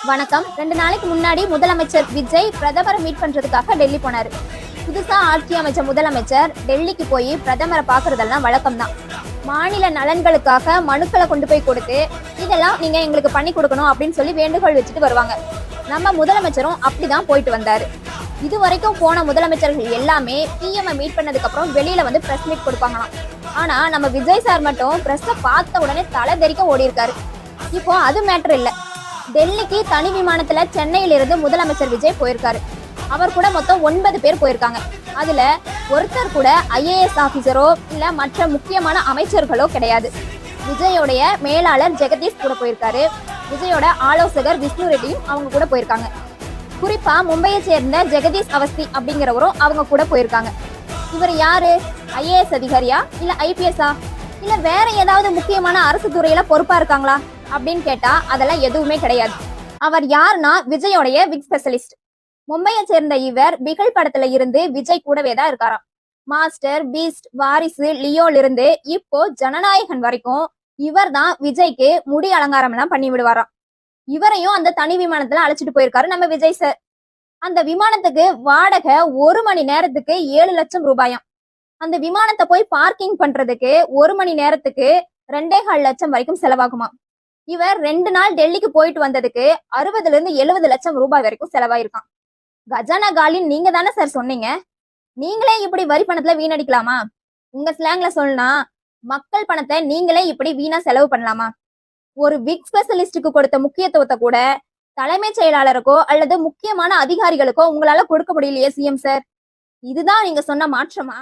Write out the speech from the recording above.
வணக்கம். 2 நாளைக்கு முன்னாடி முதலமைச்சர் விஜய் பிரதமரை மீட் பண்றதுக்காக டெல்லி போனாரு. புதுசா ஆட்சி அமைச்ச முதலமைச்சர் டெல்லிக்கு போய் பிரதமரை பாக்குறதெல்லாம் வழக்கம் தான். மாநில நலன்களுக்காக மனுக்களை கொண்டு போய் கொடுத்து இதெல்லாம் நீங்க எங்களுக்கு பண்ணி கொடுக்கணும் அப்படின்னு சொல்லி வேண்டுகோள் வச்சுட்டு வருவாங்க. நம்ம முதலமைச்சரும் அப்படிதான் போயிட்டு வந்தாரு. இது வரைக்கும் போன முதலமைச்சர்கள் எல்லாமே பிஎம் மீட் பண்ணதுக்கு அப்புறம் வெளியில வந்து பிரஸ் மீட் கொடுப்பாங்களாம். ஆனா நம்ம விஜய் சார் மட்டும் பிரஸ்ஸை பார்த்த உடனே தலை தெறிக்க ஓடி இருக்காரு. இப்போ அது மேட்டர் இல்ல. டெல்லிக்கு தனி விமானத்துல சென்னையில இருந்து முதலமைச்சர் விஜய் போயிருக்காரு. அவர் கூட மொத்தம் 9 பேர் போயிருக்காங்க. அதுல ஒருத்தர் கூட ஐஏஎஸ் ஆபீசரோ இல்ல மற்ற முக்கியமான அமைச்சர்களோ கிடையாது. விஜயோடைய மேலாளர் ஜெகதீஷ் கூட போயிருக்காரு. விஜயோட ஆலோசகர் விஷ்ணு ரெட்டியும் அவங்க கூட போயிருக்காங்க. குறிப்பா மும்பையை சேர்ந்த ஜெகதீஷ் அவஸ்தி அப்படிங்கிறவரும் அவங்க கூட போயிருக்காங்க. இவர் யாரு? ஐஏஎஸ் அதிகாரியா இல்ல ஐபிஎஸ்ஆ இல்ல வேற ஏதாவது முக்கியமான அரசு துறையில பொறுப்பா இருக்காங்களா அப்படின்னு கேட்டா அதெல்லாம் எதுவுமே கிடையாது. அவர் யாருன்னா விஜயோடைய விக் ஸ்பெஷலிஸ்ட். மும்பையை சேர்ந்த இவர் பிகில் படத்துல இருந்து விஜய் கூடவே தான் இருக்காராம். மாஸ்டர், பீஸ்ட், வாரிசு, லியோல இருந்து இப்போ ஜனநாயகன் வரைக்கும் இவர் தான் விஜய்க்கு முடி அலங்காரம் எல்லாம் பண்ணி விடுவாராம். இவரையும் அந்த தனி விமானத்துல அழைச்சிட்டு போயிருக்காரு நம்ம விஜய் சார். அந்த விமானத்துக்கு வாடகை 1 மணி நேரத்துக்கு 7 லட்சம் ரூபாயாம். அந்த விமானத்தை போய் பார்க்கிங் பண்றதுக்கு 1 மணி நேரத்துக்கு 2.25 லட்சம் வரைக்கும் செலவாகுமா. இவர் 2 நாள் டெல்லிக்கு போயிட்டு வந்ததுக்கு 60 இருந்து 70 லட்சம் ரூபாய் வரைக்கும் செலவாயிருக்கான். கஜானா காலின்னு நீங்க தானே சார் சொன்னீங்க. நீங்களே இப்படி வரி பணத்துல வீணடிக்கலாமா? உங்க ஸ்லாங்ல சொல்லனா மக்கள் பணத்தை நீங்களே இப்படி வீணா செலவு பண்ணலாமா? ஒரு விக் ஸ்பெஷலிஸ்டுக்கு கொடுத்த முக்கியத்துவத்தை கூட தலைமைச் செயலாளருக்கோ அல்லது முக்கியமான அதிகாரிகளுக்கோ உங்களால கொடுக்க முடியலையே சிஎம் சார். இதுதான் நீங்க சொன்ன மாற்றமா?